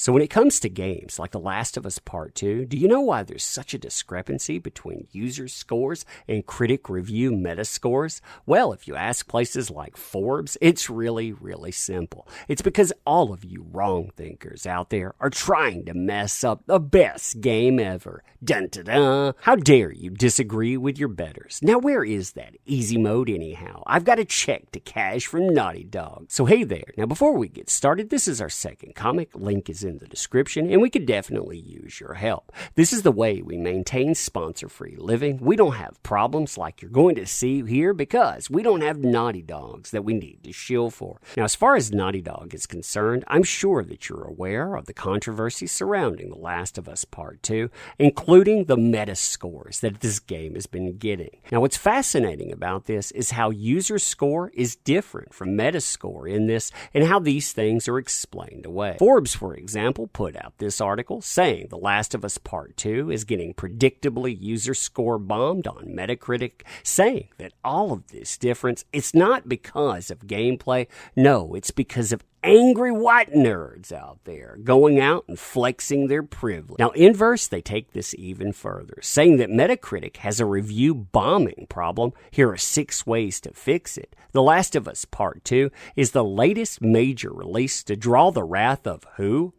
So when it comes to games like The Last of Us Part 2, do you know why there's such a discrepancy between user scores and critic review metascores? Well, if you ask places like Forbes, it's really, really simple. It's because all of you wrong thinkers out there are trying to mess up the best game ever. Dun dun dun. How dare you disagree with your betters? Now where is that easy mode anyhow? I've got a check to cash from Naughty Dog. So hey there. Now before we get started, this is our second comic. Link is in the description, and we could definitely use your help. This is the way we maintain sponsor-free living. We don't have problems like you're going to see here because we don't have Naughty Dogs that we need to shill for. Now, as far as Naughty Dog is concerned, I'm sure that you're aware of the controversy surrounding The Last of Us Part 2, including the meta scores that this game has been getting. Now, what's fascinating about this is how user score is different from meta score in this and how these things are explained away. Forbes, for example, put out this article saying The Last of Us Part 2 is getting predictably user score bombed on Metacritic, saying that all of this difference, it's not because of gameplay, no, it's because of angry white nerds out there going out and flexing their privilege. Now, Inverse, they take this even further, saying that Metacritic has a review bombing problem. Here are 6 ways to fix it. The Last of Us Part 2 is the latest major release to draw the wrath of who?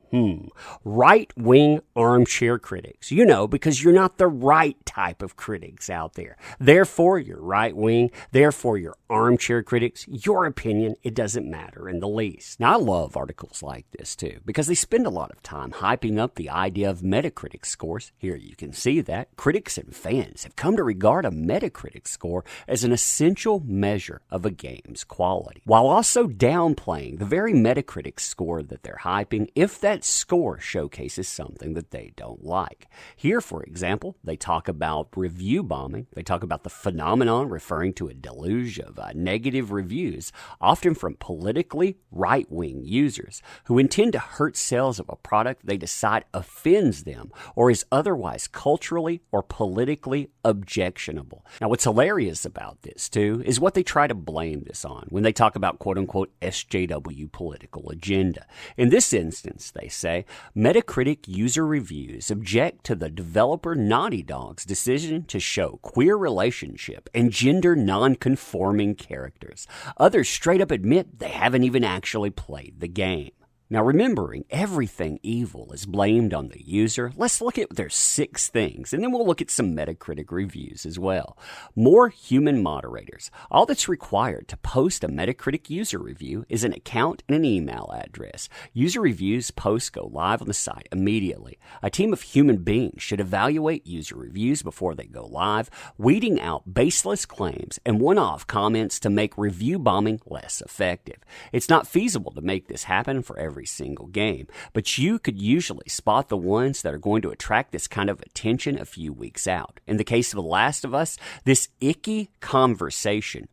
Right-wing armchair critics. You know, because you're not the right type of critics out there. Therefore, you're right-wing. Therefore, you're armchair critics. Your opinion, it doesn't matter in the least. Now, I love articles like this, too, because they spend a lot of time hyping up the idea of Metacritic scores. Here you can see that. Critics and fans have come to regard a Metacritic score as an essential measure of a game's quality, while also downplaying the very Metacritic score that they're hyping if that score showcases something that they don't like. Here, for example, they talk about review bombing. They talk about the phenomenon referring to a deluge of negative reviews, often from politically right-wing users who intend to hurt sales of a product they decide offends them or is otherwise culturally or politically objectionable. Now, what's hilarious about this, too, is what they try to blame this on when they talk about quote-unquote SJW political agenda. In this instance, they say, Metacritic user reviews object to the developer Naughty Dog's decision to show queer relationship and gender non-conforming characters. Others straight up admit they haven't even actually played the game. Now, remembering everything evil is blamed on the user, let's look at their 6 things, and then we'll look at some Metacritic reviews as well. More human moderators. All that's required to post a Metacritic user review is an account and an email address. User reviews posts go live on the site immediately. A team of human beings should evaluate user reviews before they go live, weeding out baseless claims and one-off comments to make review bombing less effective. It's not feasible to make this happen for every single game, but you could usually spot the ones that are going to attract this kind of attention a few weeks out. In the case of The Last of Us, this icky conversation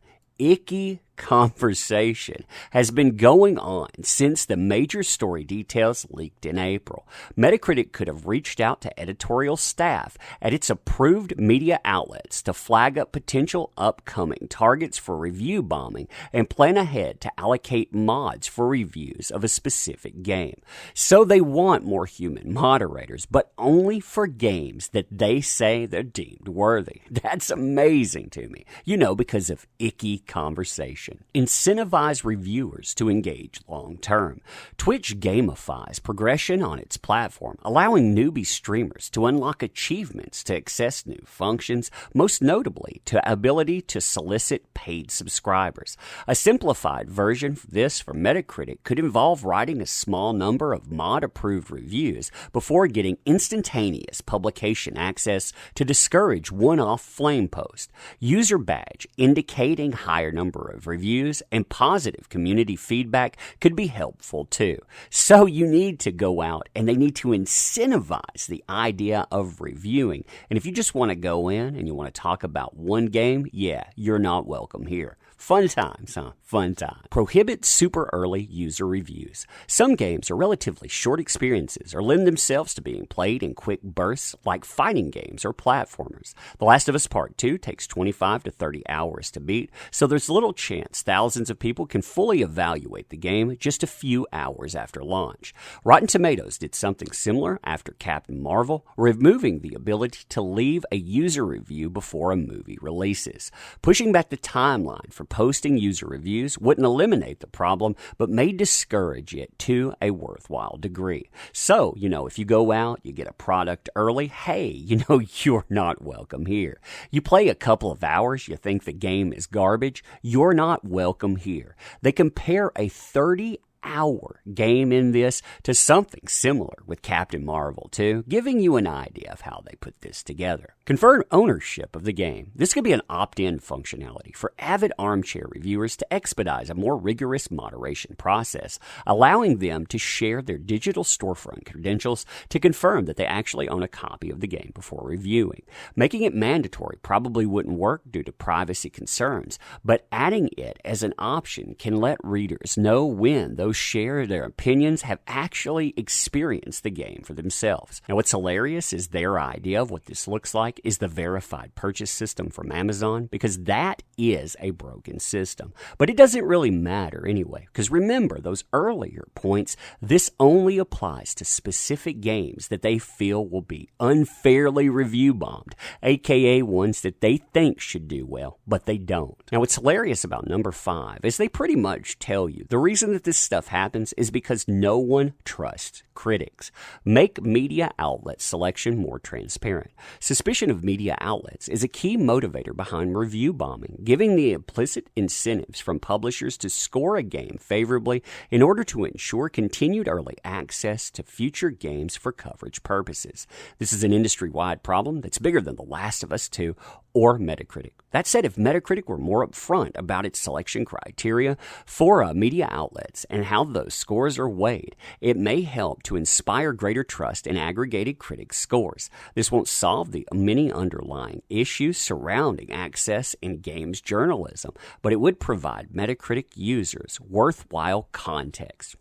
has been going on since the major story details leaked in April. Metacritic could have reached out to editorial staff at its approved media outlets to flag up potential upcoming targets for review bombing and plan ahead to allocate mods for reviews of a specific game. So they want more human moderators, but only for games that they say they're deemed worthy. That's amazing to me. You know, because of icky conversation. Incentivize reviewers to engage long term. Twitch gamifies progression on its platform, allowing newbie streamers to unlock achievements to access new functions, most notably to ability to solicit paid subscribers. A simplified version of this for Metacritic could involve writing a small number of mod-approved reviews before getting instantaneous publication access to discourage one-off flame posts. User badge indicating higher number of reviews and positive community feedback could be helpful too. So you need to go out and they need to incentivize the idea of reviewing. And if you just want to go in and you want to talk about one game, yeah, you're not welcome here. Fun times, huh? Fun times. Prohibit super early user reviews. Some games are relatively short experiences or lend themselves to being played in quick bursts like fighting games or platformers. The Last of Us Part 2 takes 25 to 30 hours to beat, so there's little chance thousands of people can fully evaluate the game just a few hours after launch. Rotten Tomatoes did something similar after Captain Marvel, removing the ability to leave a user review before a movie releases. Pushing back the timeline for posting user reviews wouldn't eliminate the problem, but may discourage it to a worthwhile degree. So, if you go out, you get a product early, hey, you're not welcome here. You play a couple of hours, you think the game is garbage, you're not welcome here. They compare a 30-hour game in this to something similar with Captain Marvel 2, giving you an idea of how they put this together. Confirm ownership of the game. This could be an opt-in functionality for avid armchair reviewers to expedite a more rigorous moderation process, allowing them to share their digital storefront credentials to confirm that they actually own a copy of the game before reviewing. Making it mandatory probably wouldn't work due to privacy concerns, but adding it as an option can let readers know when those share their opinions have actually experienced the game for themselves. Now, what's hilarious is their idea of what this looks like is the verified purchase system from Amazon, because that is a broken system. But it doesn't really matter anyway, because remember those earlier points, this only applies to specific games that they feel will be unfairly review bombed, aka ones that they think should do well, but they don't. Now, what's hilarious about number 5 is they pretty much tell you the reason that this stuff happens is because no one trusts critics. Make media outlet selection more transparent. Suspicion of media outlets is a key motivator behind review bombing, giving the implicit incentives from publishers to score a game favorably in order to ensure continued early access to future games for coverage purposes. This is an industry-wide problem that's bigger than The Last of Us 2 or Metacritic. That said, if Metacritic were more upfront about its selection criteria for media outlets and how those scores are weighed, it may help to inspire greater trust in aggregated critics' scores. This won't solve the many underlying issues surrounding access in games journalism, but it would provide Metacritic users worthwhile context.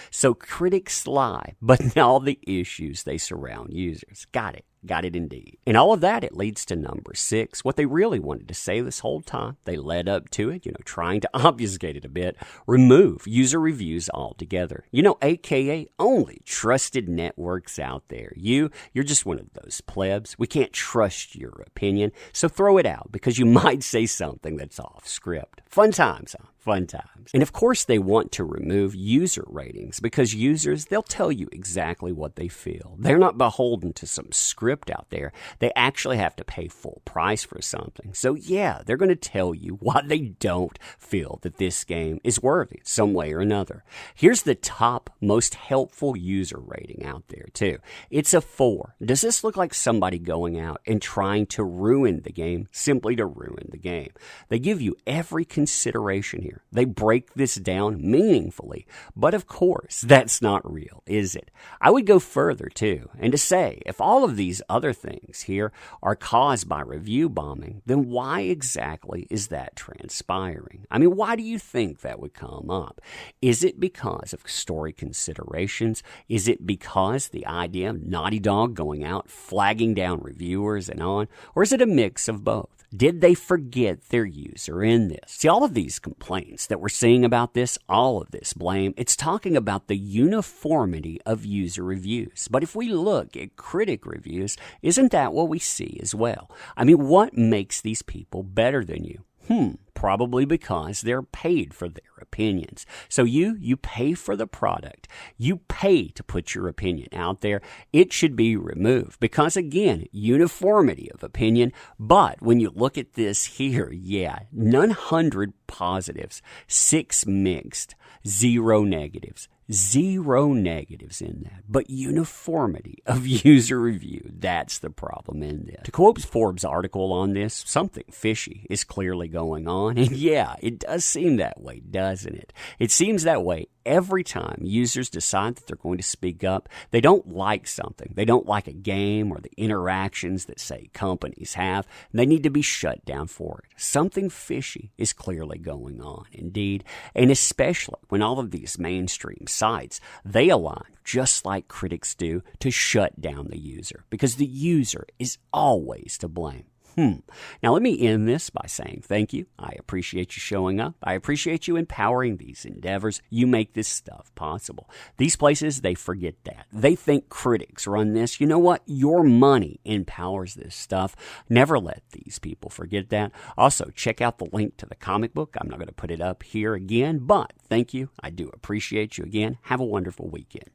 So critics lie, but all the issues they surround users. Got it. Got it indeed. And all of that, it leads to number 6. What they really wanted to say this whole time, they led up to it, trying to obfuscate it a bit. Remove user reviews altogether. AKA only trusted networks out there. You're just one of those plebs. We can't trust your opinion, so throw it out because you might say something that's off script. Fun times, huh? Fun times. And of course they want to remove user ratings because users, they'll tell you exactly what they feel. They're not beholden to some script out there. They actually have to pay full price for something. So yeah, they're going to tell you why they don't feel that this game is worthy some way or another. Here's the top most helpful user rating out there too. It's a 4. Does this look like somebody going out and trying to ruin the game simply to ruin the game? They give you every consideration here. They break this down meaningfully. But of course, that's not real, is it? I would go further too, and to say, if all of these other things here are caused by review bombing, then why exactly is that transpiring? I mean, why do you think that would come up? Is it because of story considerations? Is it because the idea of Naughty Dog going out, flagging down reviewers and on? Or is it a mix of both? Did they forget their user in this? See, all of these complaints that we're seeing about this, all of this blame, it's talking about the uniformity of user reviews. But if we look at critic reviews, isn't that what we see as well? I mean, what makes these people better than you? Probably because they're paid for their opinions. So you pay for the product. You pay to put your opinion out there. It should be removed because, again, uniformity of opinion. But when you look at this here, 900 positives, 6 mixed, 0 negatives, Zero negatives in that, but uniformity of user review. That's the problem in this. To quote Forbes' article on this, something fishy is clearly going on. And yeah, it does seem that way, doesn't it? It seems that way every time users decide that they're going to speak up. They don't like something. They don't like a game or the interactions that, say, companies have, and they need to be shut down for it. Something fishy is clearly going on, indeed, and especially when all of these mainstream sites, they align, just like critics do, to shut down the user, because the user is always to blame. Now, let me end this by saying thank you. I appreciate you showing up. I appreciate you empowering these endeavors. You make this stuff possible. These places, they forget that. They think critics run this. You know what? Your money empowers this stuff. Never let these people forget that. Also, check out the link to the comic book. I'm not going to put it up here again, but thank you. I do appreciate you again. Have a wonderful weekend.